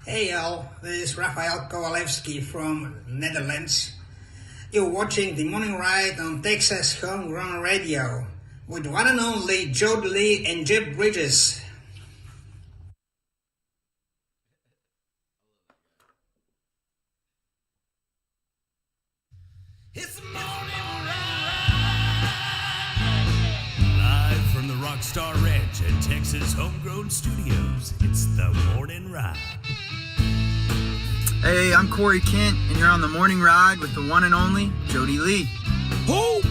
Hey y'all, this is Rafael Kowalewski from Netherlands. You're watching the Morning Ride on Texas Homegrown Radio with one and only Joe Lee and Jeff Bridges. It's the Morning Ride. Live from the Rockstar Ranch at Texas Homegrown Studios, it's the Morning Ride. Hey, I'm Corey Kent, and you're on the Morning Ride with the one and only Jody Lee. Who?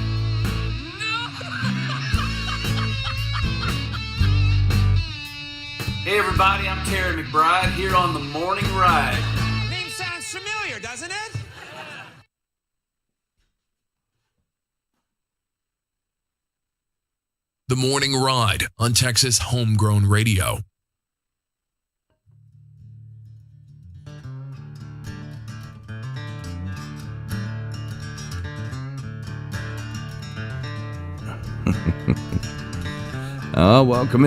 Hey everybody, I'm Terry McBride here on the Morning Ride. Name sounds familiar, doesn't it? The Morning Ride on Texas Homegrown Radio. Welcome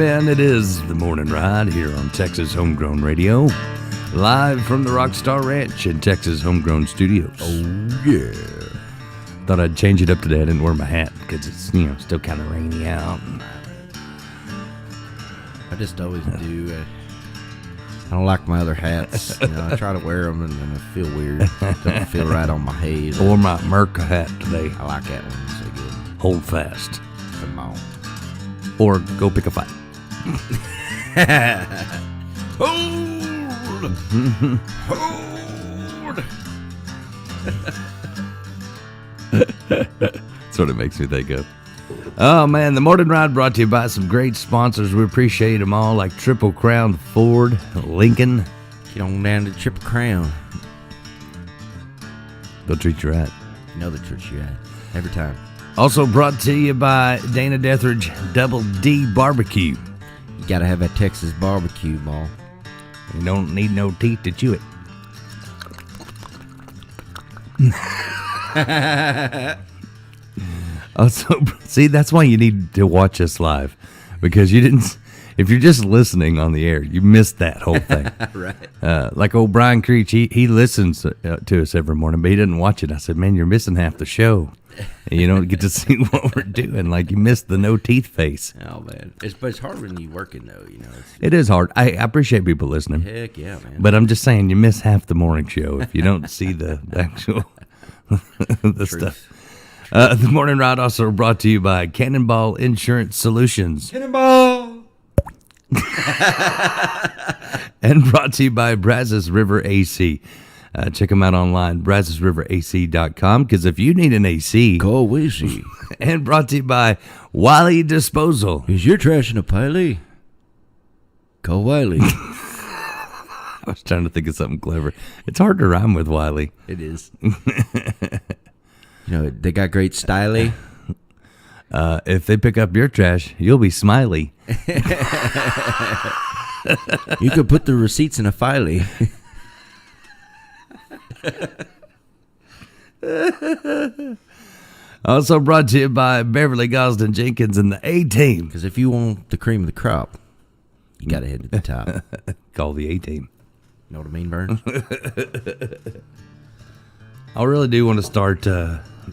in. It is the Morning Ride here on Texas Homegrown Radio, live from the Rockstar Ranch in Texas Homegrown Studios. Oh, yeah. Thought I'd change it up today. I didn't wear my hat because it's, still kind of rainy out. I just always do. I don't like my other hats. I try to wear them and I feel weird. It doesn't feel right on my head. I wore my Merca hat today. I like that one. So good. Hold fast. Come on. Or go pick a fight. Hold! Hold! That's what it makes me think of. Oh, man, the Morning Ride brought to you by some great sponsors. We appreciate them all, like Triple Crown Ford, Lincoln. Get on down to Triple Crown. They'll treat you right. You know they treat you right. Every time. Also brought to you by Dana Deathridge Double D Barbecue. You gotta have that Texas barbecue, ball. You don't need no teeth to chew it. Also, see, that's why you need to watch us live, because you didn't. If you're just listening on the air, you missed that whole thing. Right. Like old Brian Creech, he listens to us every morning, but he doesn't watch it. I said, man, you're missing half the show. And you don't get to see what we're doing. Like, you missed the no teeth face. Oh, man. But it's hard when you're working, though. It is hard. I appreciate people listening. Heck yeah, man. But I'm just saying, you miss half the morning show if you don't see the actual the stuff. The Morning Ride also brought to you by Cannonball Insurance Solutions. Cannonball! And brought to you by Brazos River AC. Check them out online, brazosriverac.com, because if you need an AC, go easy. And brought to you by Wiley Disposal. Is your trash in a piley? Go Wiley. I was trying to think of something clever. It's hard to rhyme with Wiley. It is. They got great styling. If they pick up your trash, you'll be smiley. You could put the receipts in a filey. Also brought to you by Beverly Gosden Jenkins and the A-Team. Because if you want the cream of the crop, you got to head to the top. Call the A-Team. Know what I mean, Burns? I really do want to start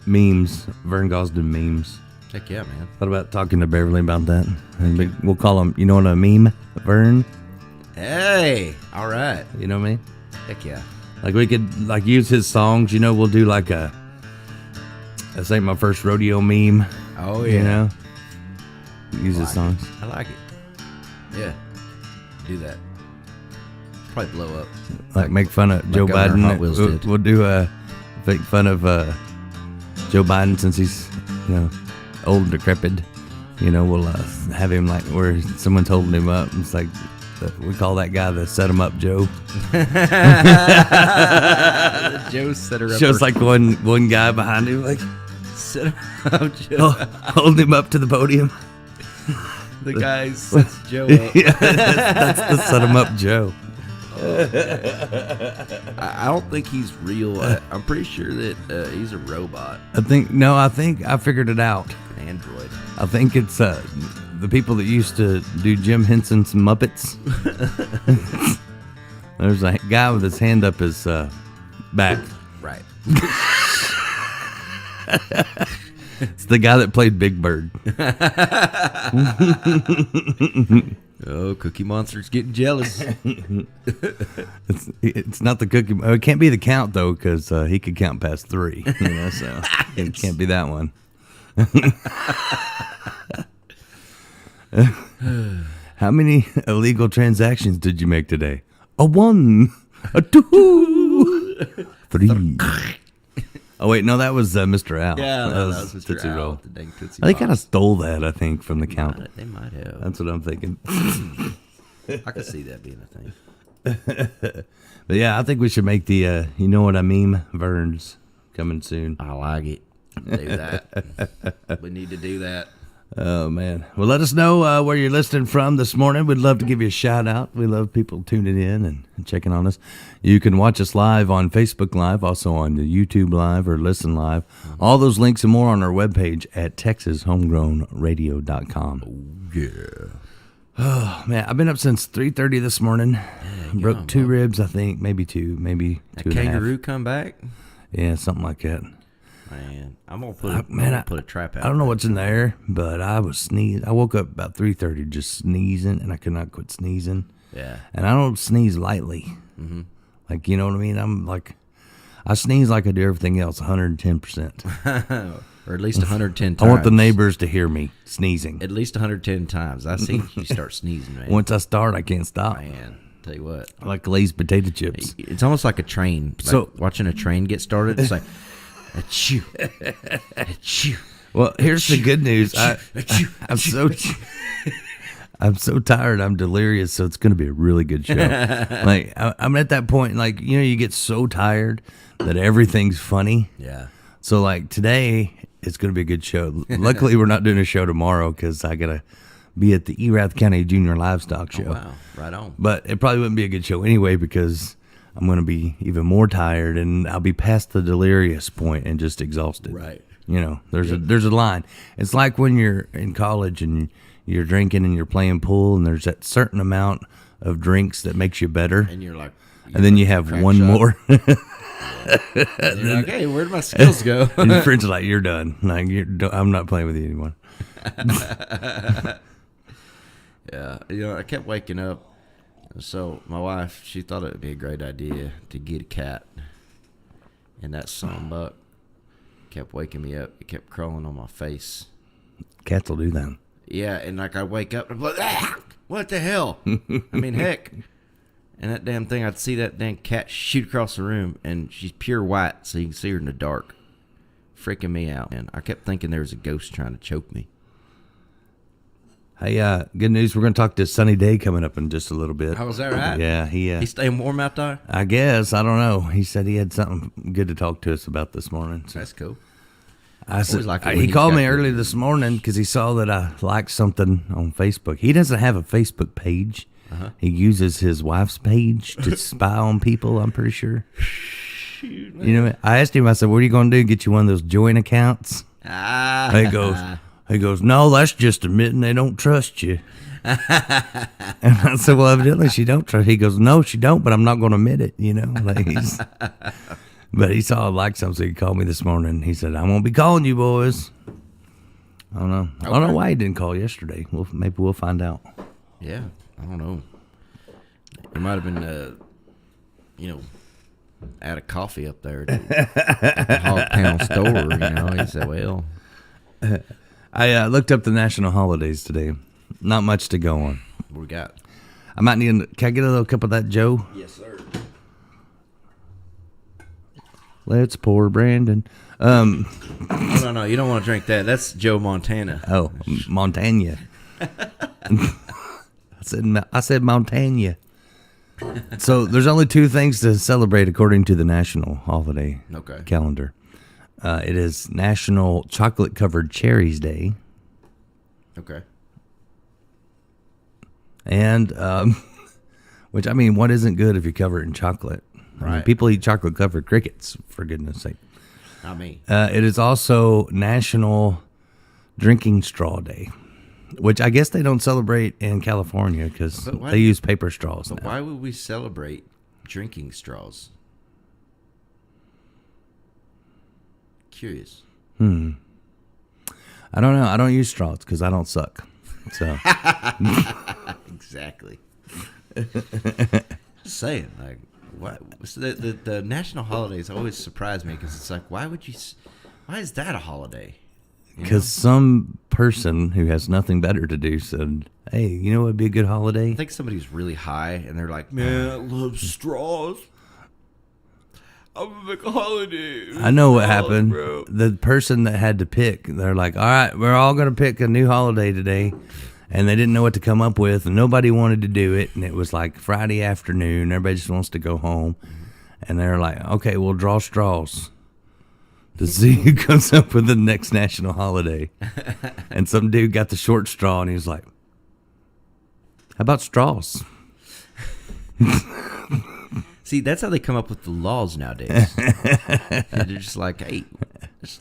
memes, Vern Gosden memes. Heck yeah, man. Thought about talking to Beverly about that. And we'll call him, you know what a meme, Vern? Hey, all right. You know what I mean? Heck yeah. Like, we could, use his songs, we'll do, this ain't my first rodeo meme. Oh, yeah. Use his songs. I like it. Yeah. Do that. Probably blow up. Like make fun of Joe Governor Biden. Hot Wheels did. We'll do, make fun of Joe Biden since he's, old and decrepit. We'll have him where someone's holding him up. It's like, we call that guy the set him up Joe. Joe set her up. Shows one guy behind him, set him up Joe. Holding him up to the podium. The guy sets Joe up. Yeah, that's the set him up Joe. I don't think he's real. I'm pretty sure that he's a robot. I think I figured it out. An android. I think it's the people that used to do Jim Henson's Muppets. There's a guy with his hand up his back. Right. It's the guy that played Big Bird. Oh, Cookie Monster's getting jealous. It's not the cookie. It can't be the count though, because he could count past 3. You know, so it can't be that one. How many illegal transactions did you make today? A 1, a 2, 3. Oh wait, no, that was Mr. Al. Yeah, that was Mr. Tootsie Al Roll. with the dang Tootsie They Pop. kind of stole that, I think, from the count. They might have. That's what I'm thinking. I could see that being a thing. But yeah, I think we should make the you know what I mean, Verns coming soon. I like it. Do that. We need to do that. Oh man, well, let us know where you're listening from this morning. We'd love to give you a shout out. We love people tuning in and checking on us. You can watch us live on Facebook Live, also on the YouTube Live or Listen Live. All those links and more on our webpage at TexasHomegrownRadio.com. Yeah. Oh man, I've been up since 3:30 this morning. Broke on, 2 bro. ribs, I think, maybe 2, maybe That 2.5. kangaroo come back? Yeah, something like that. Man, I'm gonna put a, Man, I'm gonna put a trap out. I don't know what's in there, but I was sneezing. I woke up about 3:30 just sneezing, and I could not quit sneezing. Yeah. And I don't sneeze lightly. Mm-hmm. Like, you know what I mean? I'm like, I sneeze like I do everything else, 110%. Or at least 110 times. I want the neighbors to hear me sneezing. At least 110 times. I see you start sneezing, man. Once I start, I can't stop. Man, tell you what. I like glazed potato chips. It's almost like a train. Like So- watching a train get started, it's like, achoo, achoo. Well, here's the good news. I'm so tired. I'm delirious, so it's going to be a really good show. Like I'm at that point, like, you know, you get so tired that everything's funny. Yeah. So like today, it's going to be a good show. Luckily, we're not doing a show tomorrow because I got to be at the Erath County Junior Livestock Show. Oh, wow. Right on. But it probably wouldn't be a good show anyway because I'm going to be even more tired and I'll be past the delirious point and just exhausted. Right. You know, there's a line. It's like when you're in college and you're drinking and you're playing pool and there's that certain amount of drinks that makes you better. And you're like, And then you have one shot. more. and you're like, hey, where'd my skills go? And your friends are like, you're done. Like, I'm not playing with you anymore. Yeah. You know, I kept waking up. So my wife, she thought it would be a great idea to get a cat. And that sonbuck kept waking me up. It kept crawling on my face. Cats will do that. Yeah, and like I wake up and I'm like, ah, what the hell? I mean, heck. And that damn thing, I'd see that damn cat shoot across the room, and she's pure white, so you can see her in the dark. Freaking me out, man. I kept thinking there was a ghost trying to choke me. Hey, good news. We're going to talk to Sunny Day coming up in just a little bit. Oh, is that right? Yeah, He's staying warm out there? I guess. I don't know. He said he had something good to talk to us about this morning. So That's cool. I said, like it when he he's called got me the- early this morning because he saw that I liked something on Facebook. He doesn't have a Facebook page. He uses his wife's page to spy on people, I'm pretty sure. Shoot, you know, I asked him, I said, what are you going to do? Get you one of those joint accounts? He goes, no, that's just admitting they don't trust you. And I said, well, evidently she don't trust. He goes, no, she don't, but I'm not going to admit it, you know. Like but he saw I liked something, so he called me this morning. He said, I'm going to be calling you boys. I don't know. I don't know why he didn't call yesterday. Maybe we'll find out. Yeah, I don't know. It might have been, out of coffee up there at the Hog Town store, you know. He said, well. I looked up the national holidays today. Not much to go on. What we got? I might need. Can I get a little cup of that, Joe? Yes, sir. Let's pour Brandon. No, you don't want to drink that. That's Joe Montana. Oh, Montana. I said Montana. So there's only 2 things to celebrate according to the national holiday calendar. It is National Chocolate Covered Cherries Day. Okay. And, which, I mean, what isn't good if you cover it in chocolate? I mean, Right. people eat chocolate covered crickets, for goodness sake. Not me. It is also National Drinking Straw Day, which I guess they don't celebrate in California because But why- they use paper straws But now. why would we celebrate drinking straws? Curious. I don't know. I don't use straws because I don't suck. So Exactly. Just saying, like, what? So the national holidays always surprise me because it's like, why is that a holiday? because some person who has nothing better to do said, "Hey, you know what would be a good holiday?" I think somebody's really high and they're like, "Man, I love straws. I'm gonna make a holiday." I know what Oh, happened. bro. The person that had to pick, they're like, "All right, we're all going to pick a new holiday today." And they didn't know what to come up with, and nobody wanted to do it. And it was like Friday afternoon. Everybody just wants to go home. And they're like, "Okay, we'll draw straws to see who comes up with the next national holiday." And some dude got the short straw, and he was like, "How about straws?" See, that's how they come up with the laws nowadays. They're just like, "Hey,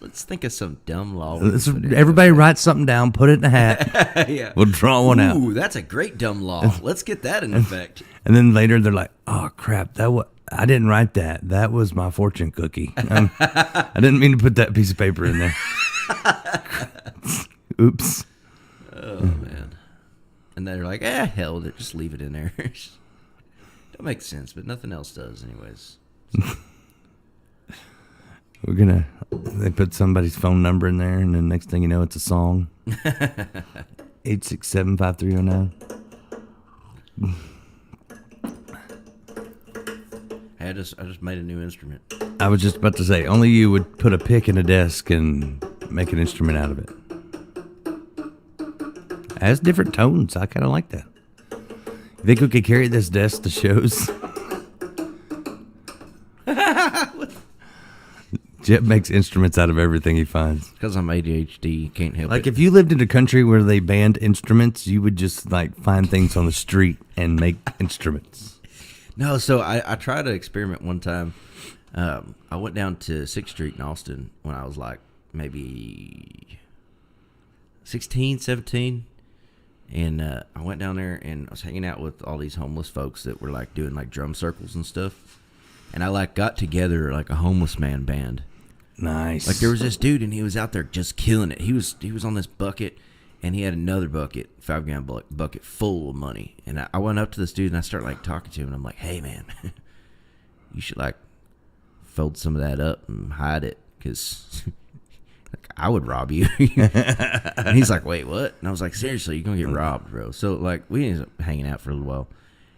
let's think of some dumb law." Everybody write something down, put it in a hat. Yeah. We'll draw one out. Ooh, that's a great dumb law. Let's get that in effect. And then later they're like, "Oh crap, I didn't write that. That was my fortune cookie. I didn't mean to put that piece of paper in there." Oops. Oh man. And they're like, hell, just leave it in there. Don't make sense, but nothing else does, anyways. They put somebody's phone number in there, and then next thing you know, it's a song. 867-5309. Hey, I just made a new instrument. I was just about to say, only you would put a pick in a desk and make an instrument out of it. It has different tones. I kind of like that. You think we could carry this desk to shows? Jeb makes instruments out of everything he finds. Because I'm ADHD, can't help Like it. if you lived in a country where they banned instruments, you would just like find things on the street and make instruments. No, so I tried to experiment one time. I went down to 6th Street in Austin when I was like maybe 16, 17. And I went down there and I was hanging out with all these homeless folks that were like doing like drum circles and stuff. And I like got together like a homeless man band. Nice. Like there was this dude and he was out there just killing it. He was on this bucket and he had another bucket, 5-gallon bucket full of money. And I went up to this dude and I started like talking to him and I'm like, "Hey man, you should like fold some of that up and hide it because like, I would rob you." And he's like, "Wait, what?" And I was like, "Seriously, you're gonna get robbed, bro." So like we ended up hanging out for a little while,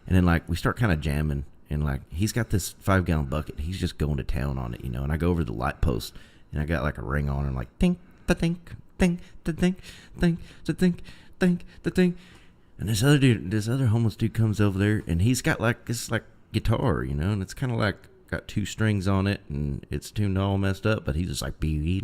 and then like we start kind of jamming, and like he's got this 5-gallon bucket, he's just going to town on it, you know. And I go over to the light post, and I got like a ring on, and I'm like, "Tink, the tink, tink, the tink, tink, the tink, tink, the tink." And this other homeless dude comes over there, and he's got like this like guitar, you know, and it's kind of like got 2 strings on it and it's tuned all messed up, but he's just like, dude,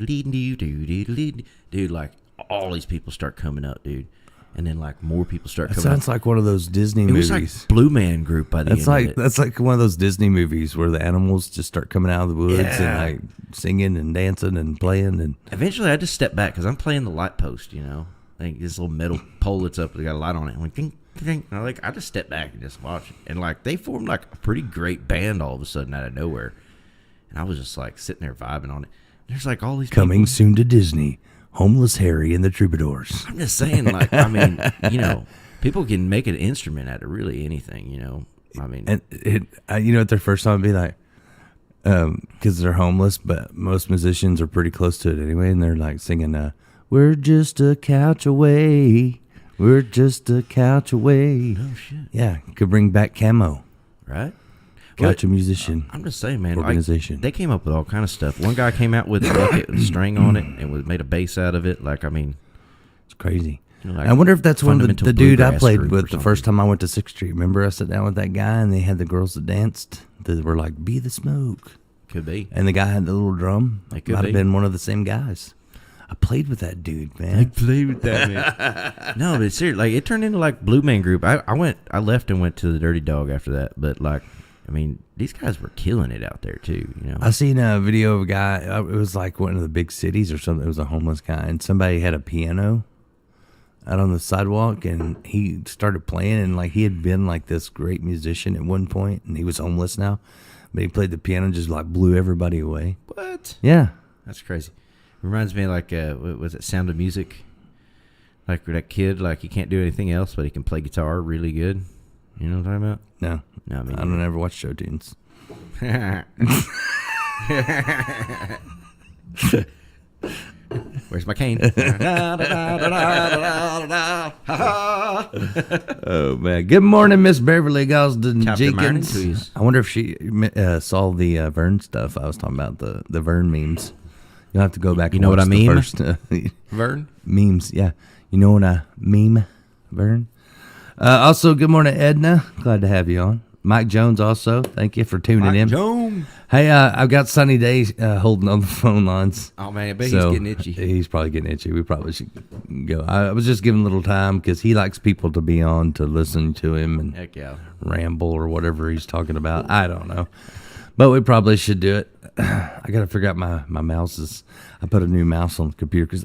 like all these people start coming up, dude, and then like more people start coming sounds up. like one of those Disney It movies. was like Blue Man Group by the end of it. That's like one of those Disney movies where the animals just start coming out of the woods and Yeah. like singing and dancing and playing. And Eventually I just stepped back because I'm playing the light post, you know, like this little metal pole that's up, they got a light on it. I'm like, ding, ding. And I just stepped back and just watched it. And like they formed like a pretty great band all of a sudden out of nowhere. And I was just like sitting there vibing on it. There's like all these coming people. soon to Disney, Homeless Harry and the Troubadours. I'm just saying, like, I mean, you know, people can make an instrument out of really anything, you know. I mean, And you know what their first song would be like? Because they're homeless, but most musicians are pretty close to it anyway, and they're like singing, "We're just a couch away. We're just a couch away." oh shit, Yeah, could bring back Camo. right? Couch a Well, musician. I'm just saying, man. Organization. Like, they came up with all kind of stuff. One guy came out with a bucket with a string on it and made a bass out of it. Like, I mean, It's crazy. you know, like I wonder if that's one of fundamental the dude I bluegrass played group or with the something. first time I went to 6th Street. Remember I sat down with that guy and they had the girls that danced that were like, "Be the smoke." Could be. And the guy had the little drum. It could Might be. have been one of the same guys. I played with that dude, man. Played with that man. No, but it's serious. Like, it turned into like Blue Man Group. I left and went to the Dirty Dog after that. But like, I mean, these guys were killing it out there too. You know. I seen a video of a guy. It was like one of the big cities or something. It was a homeless guy, and somebody had a piano. out on the sidewalk, and he started playing, and like he had been like this great musician at one point, and he was homeless now, but he played the piano and just like blew everybody away. What? Yeah. That's crazy. Reminds me of like, what was it, Sound of Music? Like that kid, like he can't do anything else, but he can play guitar really good. You know what I'm talking about? No. No, I don't ever watch show tunes. Where's my cane? Oh, man. Good morning, Miss Beverly Gosden Chapter morning, Jenkins. please. I wonder if she saw the Vern stuff. I was talking about the Vern memes. You'll have to go back and know what watch I the meme? first Vern? memes. Yeah. You know what I meme, Vern? Also, good morning, Edna. Glad to have you on. Mike Jones also. Thank you for tuning in. Jones. Hey, I've got Sunny Day holding on the phone lines. Oh, man, I bet So, he's getting itchy. He's probably getting itchy. We probably should go. I was just giving a little time because he likes people to be on to listen to him and Heck yeah. ramble or whatever he's talking about. I don't know. But we probably should do it. I got to figure out my mouses. I put a new mouse on the computer because,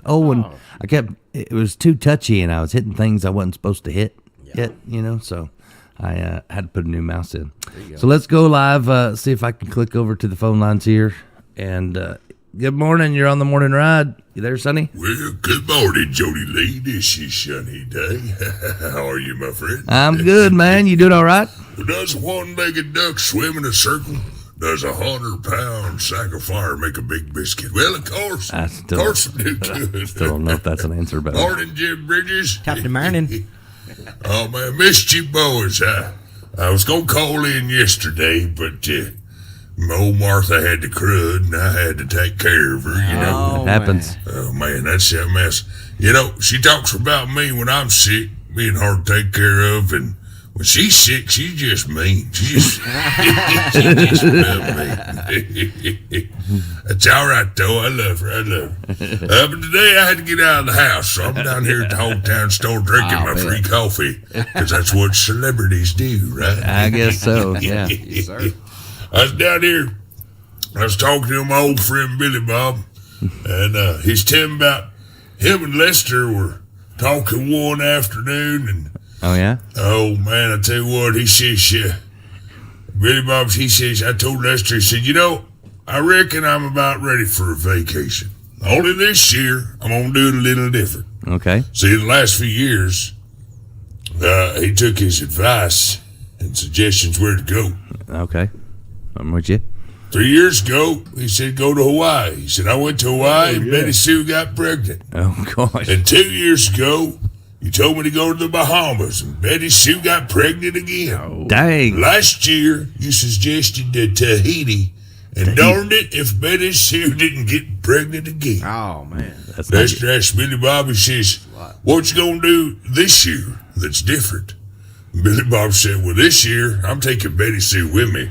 it was too touchy and I was hitting things I wasn't supposed to hit yet, so I had to put a new mouse in. So let's go live, see if I can click over to the phone lines here. And good morning. You're on the morning ride. You there, Sonny? Well, good morning, Jody Lee. This is Sunny Day. How are you, my friend? I'm good, man. You doing all right? Does a one-legged duck swim in a circle? Does a 100-pound sack of flour make a big biscuit? Well, of course. Of course it do good. Still don't know if that's an answer, but Morning, Jim Bridges. Top of the morning. Oh, man, missed you boys. I was going to call in yesterday, but old Martha had the crud, and I had to take care of her, you know. it happens. Oh, man, that's a mess. She talks about me when I'm sick, being hard to take care of, and when she's sick, she's just mean. She's just mean. That's all right, though. I love her. But today I had to get out of the house, so I'm down here at the hometown store drinking my free coffee, because that's what celebrities do, right? I guess so, yeah. Yes, sir. I was down here. I was talking to my old friend Billy Bob, and he's telling about him and Lester were talking one afternoon, and Oh, yeah? oh, man, I tell you what, he says, Billy Bob, he says, I told Lester, he said, I reckon I'm about ready for a vacation. Only this year, I'm going to do it a little different. Okay. See, the last few years, he took his advice and suggestions where to go. Okay. I'm with you. 3 years ago, he said, go to Hawaii. He said, I went to Hawaii and Betty Sue got pregnant. Oh, gosh. And 2 years ago, you told me to go to the Bahamas, and Betty Sue got pregnant again. Dang. Last year, you suggested Tahiti, and darned it if Betty Sue didn't get pregnant again. Oh, man. That's not Lester asked Billy Bob, he says, what you gonna do this year that's different? Billy Bob said, well, this year, I'm taking Betty Sue with me.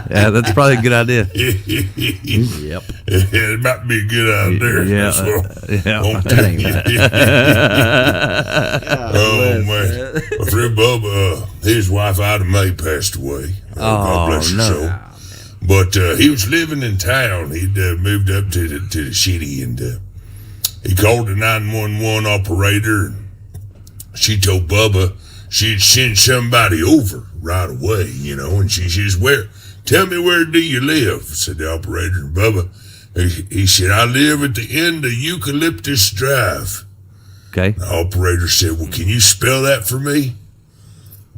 Yeah, that's probably a good idea. Yep. It might be a good idea. Yeah, That's what yeah. I'm telling you. Oh, man. My friend Bubba, his wife Ida Mae passed away. God bless her soul. But he was living in town. He'd moved up to the city, and he called the 911 operator. She told Bubba she'd send somebody over right away, and she says, tell me, where do you live? Said the operator. And Bubba, he said, I live at the end of Eucalyptus Drive. Okay. The operator said, well, can you spell that for me?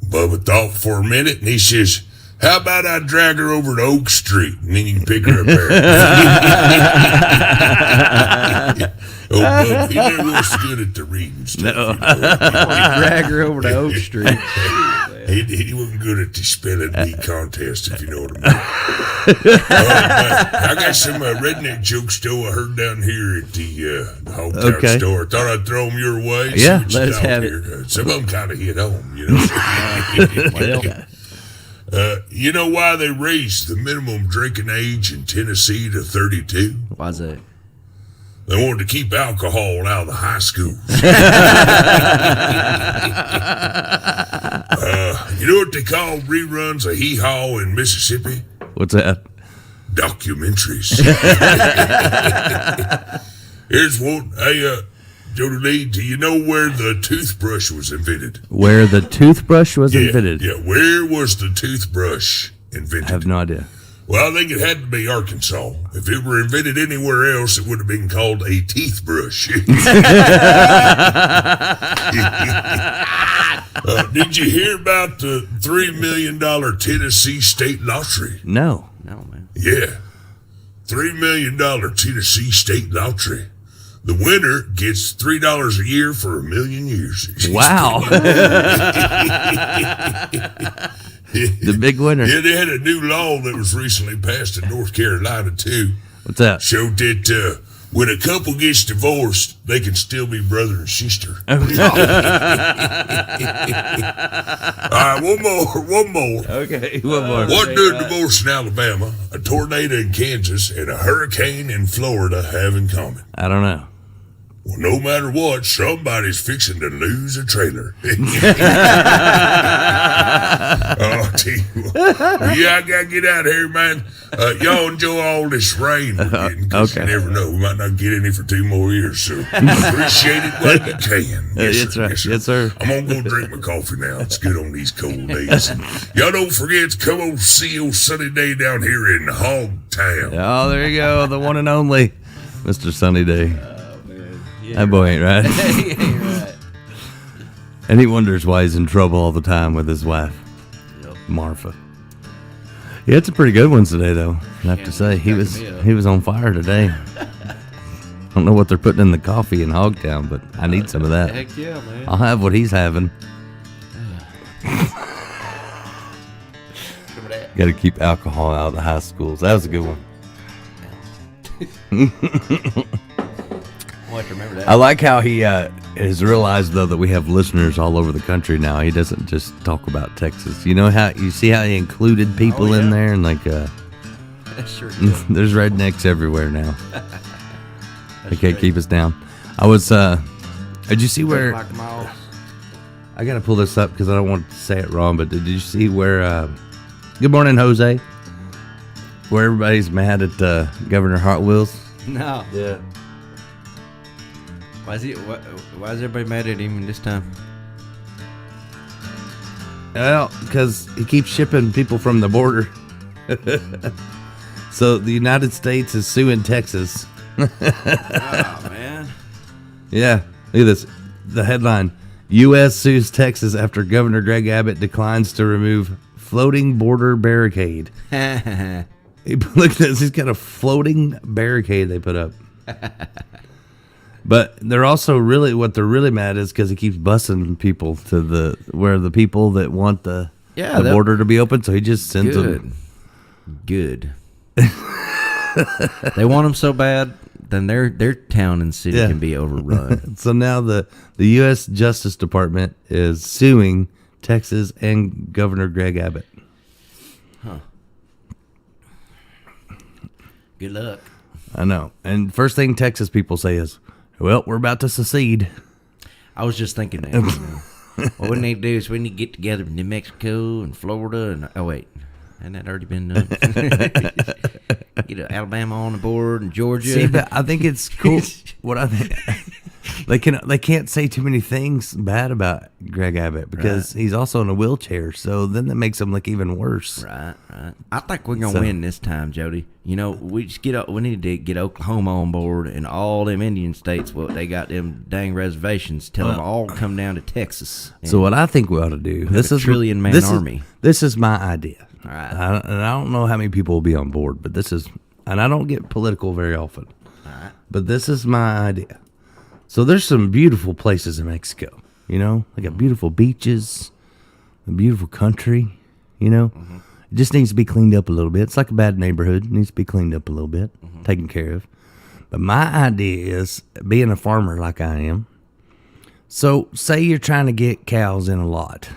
Bubba thought for a minute, and he says, how about I drag her over to Oak Street, and then you can pick her up there. Oh, Bubba, he never was good at the reading stuff. No. Drag her over to Oak Street. He wasn't good at the spelling bee contest, if you know what I mean. I got some redneck jokes, though, I heard down here at the hometown store. I thought I'd throw them your way. Yeah, let's have it. Some of them kind of hit home, you know why they raised the minimum drinking age in Tennessee to 32? Why's that? They wanted to keep alcohol out of the high schools. You know what they call reruns of Hee Haw in Mississippi? What's that? Documentaries. Here's one. Hey, Jody Lee, do you know where the toothbrush was invented? Where the toothbrush was invented? Yeah, where was the toothbrush invented? I have no idea. Well, I think it had to be Arkansas. If it were invented anywhere else, it would have been called a teeth brush. Did you hear about the $3 million Tennessee state lottery? No. No, man. Yeah. $3 million Tennessee state lottery. The winner gets $3 a year for 1 million years. Wow. The big winner. Yeah, they had a new law that was recently passed in North Carolina, too. What's that? Showed that when a couple gets divorced, they can still be brother and sister. All right, one more. Okay, one more. What do a divorce in Alabama, a tornado in Kansas, and a hurricane in Florida have in common? I don't know. Well, no matter what, somebody's fixing to lose a trailer. Oh, yeah, I gotta get out of here, man. Y'all enjoy all this rain we're getting, 'cause Okay. you never know. We might not get any for 2 more years, so appreciate it when you can. Yes, sir, right. Yes, sir. I'm gonna go drink my coffee now. It's good on these cold days. Y'all don't forget to come on see old sunny day down here in Hogtown. Oh, there you go. The one and only Mr. Sunny Day. That boy ain't right. He ain't right. And he wonders why he's in trouble all the time with his wife, Martha. Yeah, it's a pretty good one today, though. I have to say, he was on fire today. I don't know what they're putting in the coffee in Hogtown, but I need some of that. Heck yeah, man. I'll have what he's having. Got to keep alcohol out of the high schools. That was a good one. I'll have to remember that. I like how he has realized, though, that we have listeners all over the country now. He doesn't just talk about Texas. You know how you see how he included people in there, and like Sure there's rednecks everywhere now. They can't keep us down. I was. Did you see where? Like Miles. I gotta pull this up because I don't want to say it wrong. But did you see where? Good morning, Jose. Where everybody's mad at Governor Hot Wheels. No. Yeah. Why is everybody mad at him this time? Well, because he keeps shipping people from the border. So the United States is suing Texas. Oh, man. Yeah, look at this. The headline: U.S. sues Texas after Governor Greg Abbott declines to remove floating border barricade. Look at this. He's got a floating barricade they put up. But they're also what they're really mad is because he keeps busing people to where the people that want the border to be open. So he just sends them. Good. They want them so bad, then their town and city can be overrun. So now the U.S. Justice Department is suing Texas and Governor Greg Abbott. Huh. Good luck. I know. And first thing Texas people say is, well, we're about to secede. I was just thinking that. What we need to do is we need to get together with New Mexico and Florida and hasn't that already been done? Get Alabama on the board and Georgia. See, but I think it's cool. What I think they can't say too many things bad about Greg Abbott because he's also in a wheelchair. So then that makes him look even worse. Right. I think we're gonna win this time, Jody. You know, we need to get Oklahoma on board and all them Indian states. Well, they got them dang reservations. Tell them all come down to Texas. So what I think we ought to do. This is a trillion-man army. This is my idea. All right. I don't know how many people will be on board, but this is, and I don't get political very often. All right. But this is my idea. So there's some beautiful places in Mexico. You know, they got beautiful beaches, a beautiful country. You know, it just needs to be cleaned up a little bit. It's like a bad neighborhood. It needs to be cleaned up a little bit, taken care of. But my idea is being a farmer like I am. So say you're trying to get cows in a lot.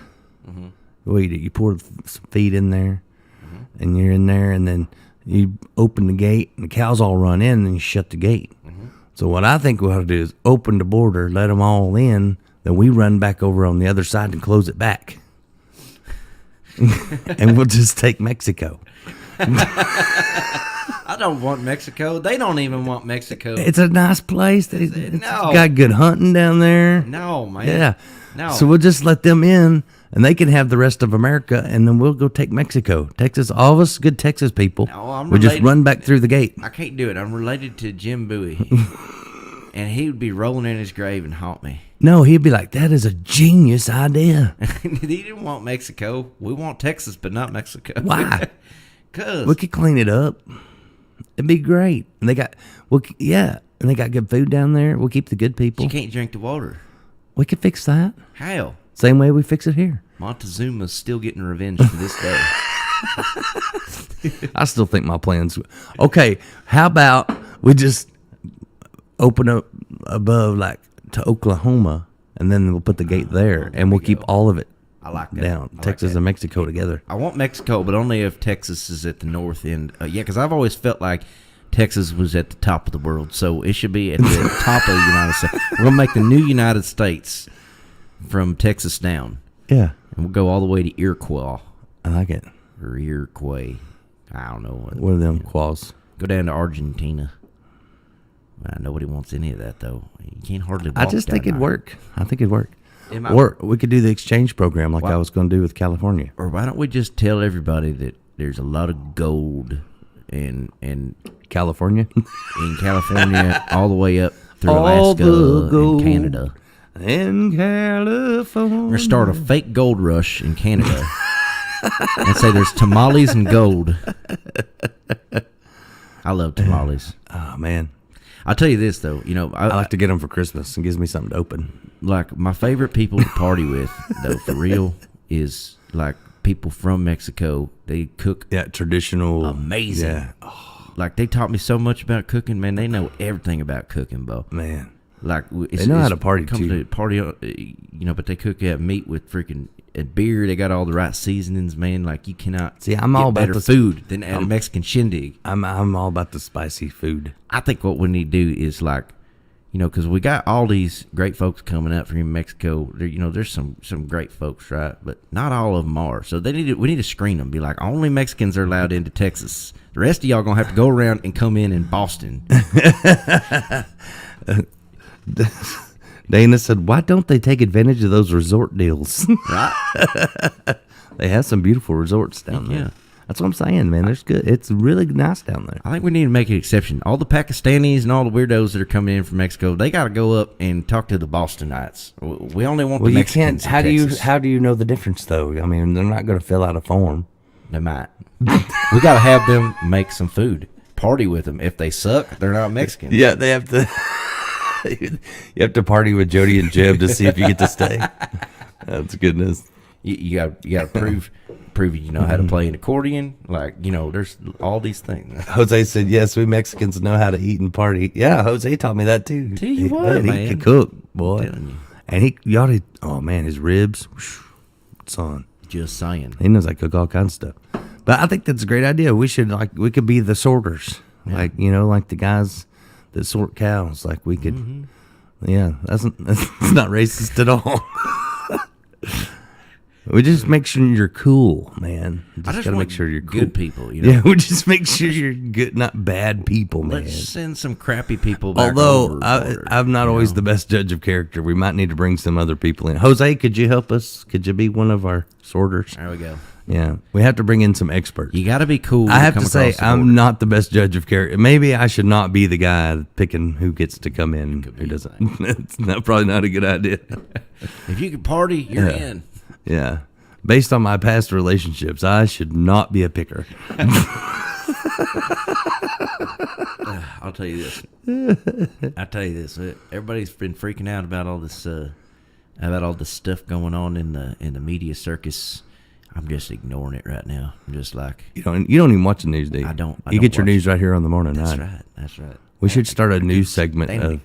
Well, you pour some feed in there, and you're in there, and then you open the gate, and the cows all run in, and then you shut the gate. So what I think we ought to do is open the border, let them all in, then we run back over on the other side and close it back. And we'll just take Mexico. I don't want Mexico. They don't even want Mexico. It's a nice place. It's No. got good hunting down there. No, man. Yeah. No. So we'll just let them in, and they can have the rest of America, and then we'll go take Mexico. Texas, all of us good Texas people. No, I'm we just related- run back through the gate. I can't do it. I'm related to Jim Bowie. And he would be rolling in his grave and haunt me. No, he'd be like, that is a genius idea. He didn't want Mexico. We want Texas, but not Mexico. Why? Because We could clean it up. It'd be great. And they got, and they got good food down there. We'll keep the good people. you can't drink the water. We could fix that. How? Same way we fix it here. Montezuma's still getting revenge to this day. I still think my plan's okay. How about we just open up above, like to Oklahoma, and then we'll put the gate there, and we'll keep all of it I like that. down. I like Texas that. and Mexico together. I want Mexico, but only if Texas is at the north end. Because I've always felt like Texas was at the top of the world, so it should be at the top of the United States. We're going to make the new United States from Texas down, Yeah, and we'll go all the way to Iroquois. I like it. Or Iroquois. I don't know. What are them quaws? Go down to Argentina. Nobody wants any of that, though. You can't hardly walk I just think down it'd there. work. I think it'd work. Am I- Or we could do the exchange program like I was going to do with California. Or why don't we just tell everybody that there's a lot of gold in California? California all the way up through All Alaska the gold. and Canada. In California. We're going to start a fake gold rush in Canada and say there's tamales and gold. I love tamales. Oh, man. I'll tell you this, though. I like to get them for Christmas. It gives me something to open. Like, my favorite people to party with, though, for real, is, like, people from Mexico. They cook Yeah, traditional. amazing. Yeah. Like, they taught me so much about cooking, man. They know everything about cooking, Bo. Man. Like, They know how to party, comes too. to party, but they cook meat with freaking and beer. They got all the right seasonings, man. Like, you cannot See, I'm get all about better the food than at a Mexican shindig. I'm all about the spicy food. I think what we need to do is, like, because we got all these great folks coming up from Mexico. There's some great folks, right? But not all of them are. So we need to screen them. Be like, only Mexicans are allowed into Texas. The rest of y'all gonna have to go around and come in Boston. Dana said, why don't they take advantage of those resort deals? Right? They have some beautiful resorts down there. Yeah. That's what I'm saying, man. There's good. It's really nice down there. I think we need to make an exception. All the Pakistanis and all the weirdos that are coming in from Mexico, they got to go up and talk to the Bostonites. We only want the You Mexicans. can't. in Texas. How do you know the difference though? I mean, they're not going to fill out a form. They might. We got to have them make some food. Party with them. If they suck, they're not Mexican. Yeah, they have to. You have to party with Jody and Jeb to see if you get to stay. That's goodness. You got to prove you know how to play an accordion. Like, there's all these things. Jose said, "Yes, we Mexicans know how to eat and party." Yeah, Jose taught me that too. Tell you what, man. He can cook, boy. Telling you. And you ought to. Oh man, his ribs, son. Just saying. He knows I cook all kinds of stuff. But I think that's a great idea. We could be the sorters, like the guys that sort cows. Like we could, yeah. That's not racist at all. We just make sure you're cool, man. I just gotta want make sure you're cool. good people. Yeah, we just make sure you're good, not bad people, man. Let's send some crappy people back Although over. I'm not always the best judge of character, we might need to bring some other people in. Jose, could you help us? Could you be one of our sorters? There we go. Yeah, we have to bring in some experts. You got to be cool. I have come to say, across the I'm border. not the best judge of character. Maybe I should not be the guy picking who gets to come in and who doesn't. It's probably not a good idea. If you can party, you're Yeah. in. Yeah. Based on my past relationships, I should not be a picker. I'll tell you this. Everybody's been freaking out about all this stuff going on in the media circus. I'm just ignoring it right now. I'm just like, You don't even watch the news, do you? I don't You get your watch news right here on the morning that's ride. right. That's right. We should start a news segment Stanley.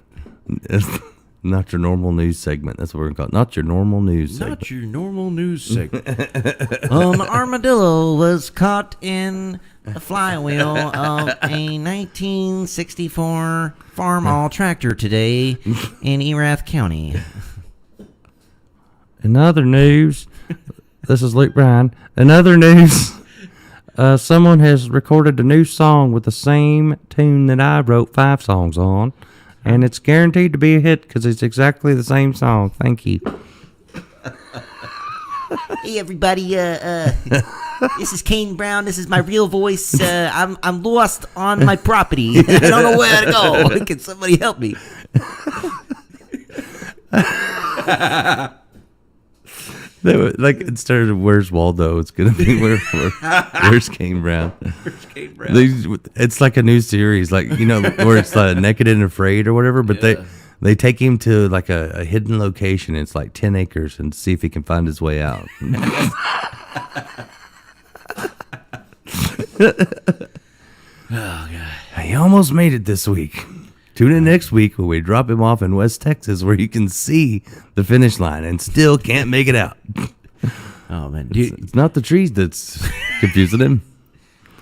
of not your normal news segment. That's what we're going to call it. Not your normal news segment. Not your normal news segment. An armadillo was caught in the flywheel of a 1964 Farmall tractor today in Erath County. In other news, this is Luke Bryan. In other news, Someone has recorded a new song with the same tune that I wrote 5 songs on, and it's guaranteed to be a hit because it's exactly the same song. Thank you. Hey everybody, this is Kane Brown. This is my real voice. I'm lost on my property. I don't know where to go. Can somebody help me? They were, like, instead of Where's Waldo, it's gonna be Where's Kane Brown. Where's Kane Brown? It's like a new series, like, you know, where it's Naked and Afraid or whatever, but they take him to like a hidden location. It's like 10 acres and see if he can find his way out. Oh God! He almost made it this week. Tune in next week when we drop him off in West Texas, where you can see the finish line and still can't make it out. Oh man, it's not the trees that's confusing him.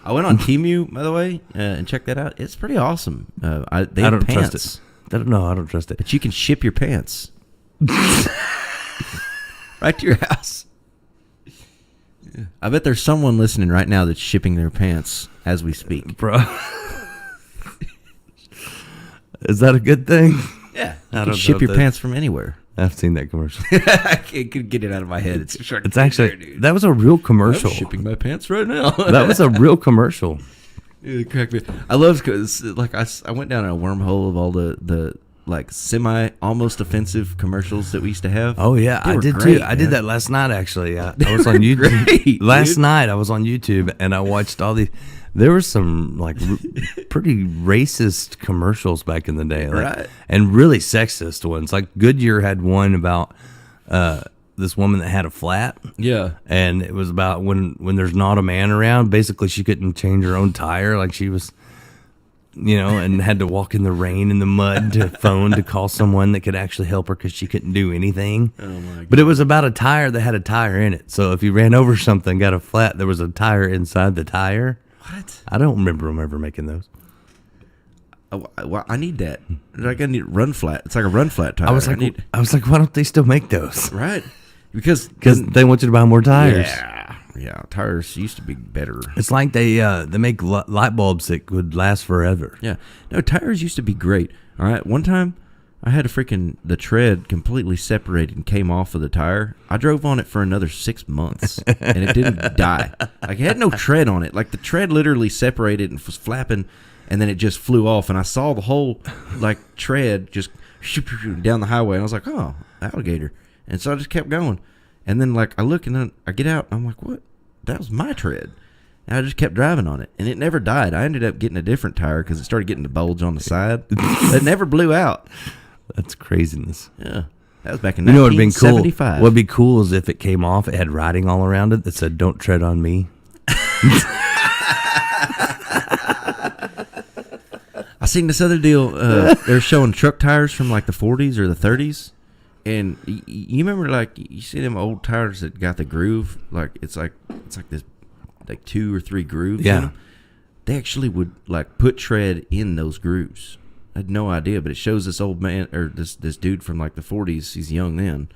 I went on Temu, by the way, and checked that out. It's pretty awesome. I don't trust it. I don't trust it. But you can ship your pants right to your house. Yeah. I bet there's someone listening right now that's shipping their pants as we speak, bro. Is that a good thing? Yeah, you can ship your pants from anywhere. I've seen that commercial. I can't get it out of my head. It's actually that was a real commercial. I'm shipping my pants right now. That was a real commercial. It cracked me. I love because like I went down a wormhole of all the like semi almost offensive commercials that we used to have. Oh yeah, I did too. I did that last night actually. I was on YouTube last night. I was on YouTube and I watched all these. There were some like pretty racist commercials back in the day, like, right? And really sexist ones. Like Goodyear had one about this woman that had a flat. Yeah, and it was about when there's not a man around. Basically, she couldn't change her own tire. Like she was, you know, and had to walk in the rain and the mud to phone to call someone that could actually help her because she couldn't do anything. Oh my God. But it was about a tire that had a tire in it. So if you ran over something, got a flat, there was a tire inside the tire. What? I don't remember them ever making those. Well, I need that. Like I need run flat. It's like a run flat tire. I was like, why don't they still make those? Right. Because they want you to buy more tires. Yeah. Tires used to be better. It's like they make light bulbs that would last forever. Yeah. No, tires used to be great. All right. One time, I had the tread completely separated and came off of the tire. I drove on it for another 6 months, and it didn't die. Like, it had no tread on it. Like, the tread literally separated and was flapping, and then it just flew off, and I saw the whole, like, tread just down the highway, and I was like, oh, alligator. And so I just kept going. And then, like, I look, and then I get out, and I'm like, what? That was my tread. And I just kept driving on it, and it never died. I ended up getting a different tire because it started getting the bulge on the side. It never blew out. That's craziness. Yeah. That was back in 1975. What'd be cool is if it came off, it had writing all around it that said, "Don't tread on me." I seen this other deal. They're showing truck tires from like the 40s or the 30s. And you remember, like, you see them old tires that got the groove? Like, it's like this, like 2 or 3 grooves. Yeah. In them. They actually would, like, put tread in those grooves. I had no idea, but it shows this old man, or this dude from, like, the 40s, he's young then,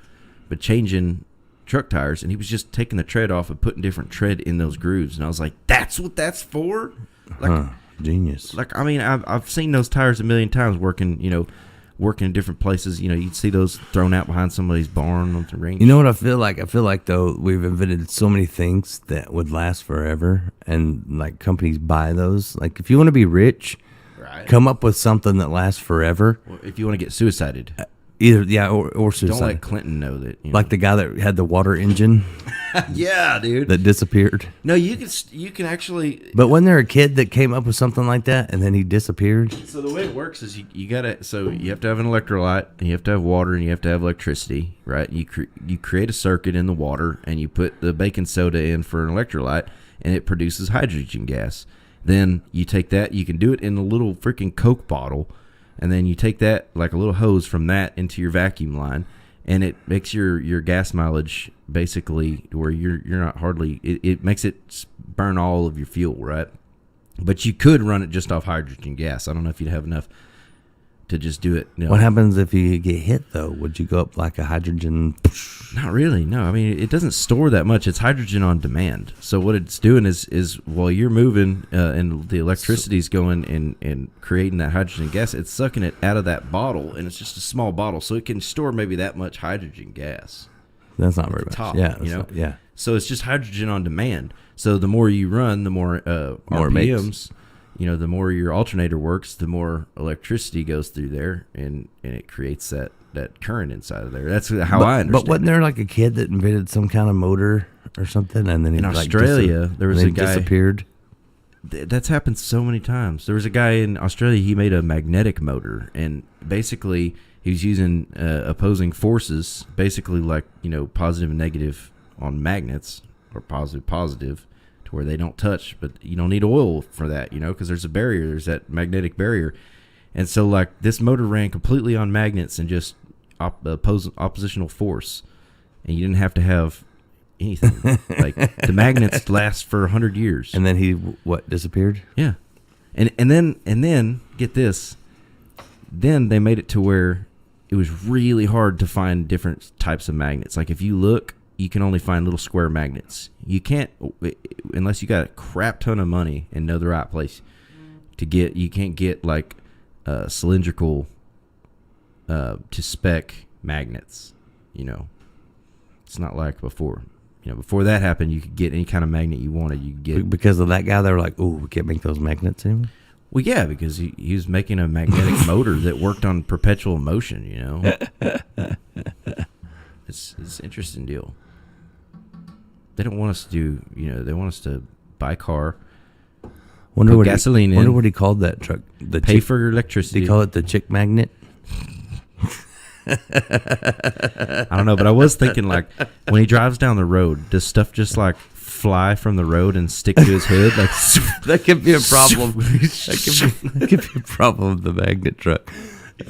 but changing truck tires, and he was just taking the tread off and putting different tread in those grooves. And I was like, that's what that's for? Like, genius. Like, I mean, I've seen those tires a million times working in different places. You know, you'd see those thrown out behind somebody's barn on the range. You know what I feel like? I feel like, though, we've invented so many things that would last forever, and, like, companies buy those. Like, if you want to be rich, come up with something that lasts forever. Well, if you want to get suicided. Or suicide. Don't let Clinton know that. Like the guy that had the water engine. Yeah, dude. That disappeared. No, you can actually. But wasn't there a kid that came up with something like that and then he disappeared? So the way it works is you have to have an electrolyte, and you have to have water, and you have to have electricity, right? You create a circuit in the water, and you put the baking soda in for an electrolyte, and it produces hydrogen gas. Then you take that, you can do it in a little freaking Coke bottle, and then you take that, like a little hose from that, into your vacuum line, and it makes your gas mileage basically where you're not hardly, it makes it burn all of your fuel, right? But you could run it just off hydrogen gas. I don't know if you'd have enough to just do it. What happens if you get hit, though? Would you go up like a hydrogen? Not really, no. I mean, it doesn't store that much. It's hydrogen on demand. So what it's doing is while you're moving and the electricity's going and creating that hydrogen gas, it's sucking it out of that bottle, and it's just a small bottle, so it can store maybe that much hydrogen gas. That's not very much. Top, Yeah, yeah. So it's just hydrogen on demand. So the more you run, the more RPMs. The more your alternator works, the more electricity goes through there, and it creates that current inside of there. That's how I understand. But wasn't there like a kid that invented some kind of motor or something, and then in Australia there was a guy disappeared? That's happened so many times. There was a guy in Australia. He made a magnetic motor, and basically he was using opposing forces, basically like positive and negative on magnets, or positive, to where they don't touch. But you don't need oil for that, because there's a barrier. There's that magnetic barrier. And so, like, this motor ran completely on magnets and just oppositional force, and you didn't have to have anything. Like, the magnets last for 100 years. And then he disappeared? Yeah, and then get this. Then they made it to where it was really hard to find different types of magnets. Like, if you look, you can only find little square magnets. You can't, unless you got a crap ton of money and know the right place to get. You can't get like cylindrical to spec magnets. It's not like before. Before that happened, you could get any kind of magnet you wanted. You could get because of that guy. They were like, "Oh, we can't make those magnets anymore." Well, yeah, because he was making a magnetic motor that worked on perpetual motion. It's an interesting deal. They don't want us to do. They want us to buy a car. Wonder put gasoline in. Wonder what he called that truck. The pay for electricity. Did he call it the chick magnet? I don't know, but I was thinking, like, when he drives down the road, does stuff just like fly from the road and stick to his hood? Like that could be a problem. that could be a problem with the magnet truck.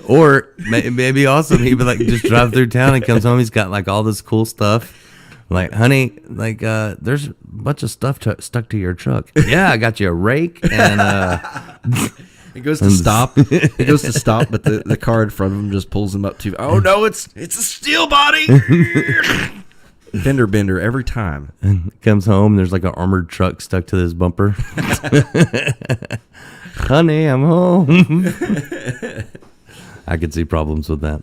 Or maybe awesome. He'd be like, just drive through town and comes home. He's got like all this cool stuff. Like, honey, like, there's a bunch of stuff stuck to your truck. Yeah, I got you a rake and he goes to stop. He goes to stop, but the car in front of him just pulls him up to. Oh no, it's a steel body. Fender bender every time. And comes home. There's like an armored truck stuck to this bumper. Honey, I'm home. I could see problems with that.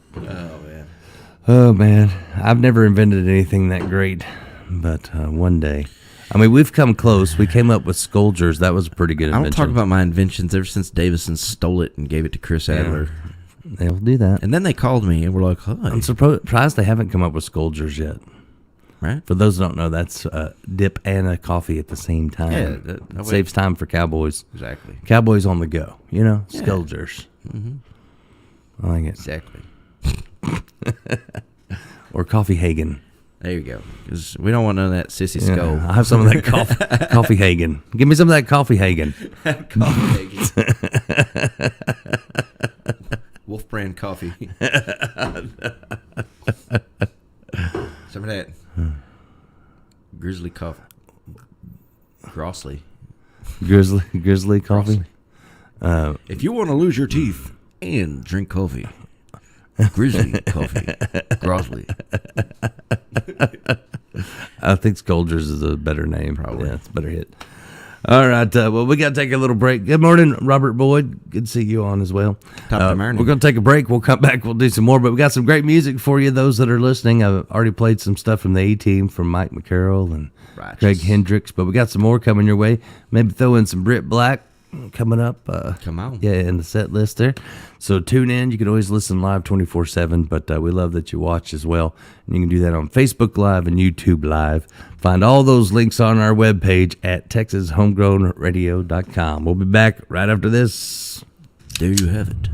Oh, man. I've never invented anything that great, but one day. I mean, we've come close. We came up with Scoldgers. That was a pretty good invention. I don't talk about my inventions ever since Davison stole it and gave it to Chris Adler. They'll do that. And then they called me and were like, "Hi." I'm surprised they haven't come up with Scoldgers yet. Right? For those who don't know, that's dip and a coffee at the same time. Yeah. It saves time for cowboys. Exactly. Cowboys on the go, Scoldgers. Mm-hmm. I like it. Exactly. Or Coffee Hagen. There you go. Because we don't want none of that sissy skull. I'll have some of that coffee Hagen. Give me some of that Coffee Hagen. Coffee Hagen. Wolf brand coffee. Some of that grizzly coffee. Grossley. Grizzly coffee. If you want to lose your teeth and drink coffee, Grizzly coffee. Grossley. I think Scoldgers is a better name. Probably. Yeah, it's a better hit. All right. Well, we got to take a little break. Good morning, Robert Boyd. Good to see you on as well. Top of the morning. We're going to take a break. We'll come back. We'll do some more. But we got some great music for you, those that are listening. I've already played some stuff from the A-Team, from Mike McCarroll and Greg Hendricks. But we got some more coming your way. Maybe throw in some Britt Black coming up. Come on. Yeah, in the set list there. So tune in. You can always listen live 24/7, but we love that you watch as well. And you can do that on Facebook Live and YouTube Live. Find all those links on our webpage at TexasHomegrownRadio.com. We'll be back right after this. There you have it.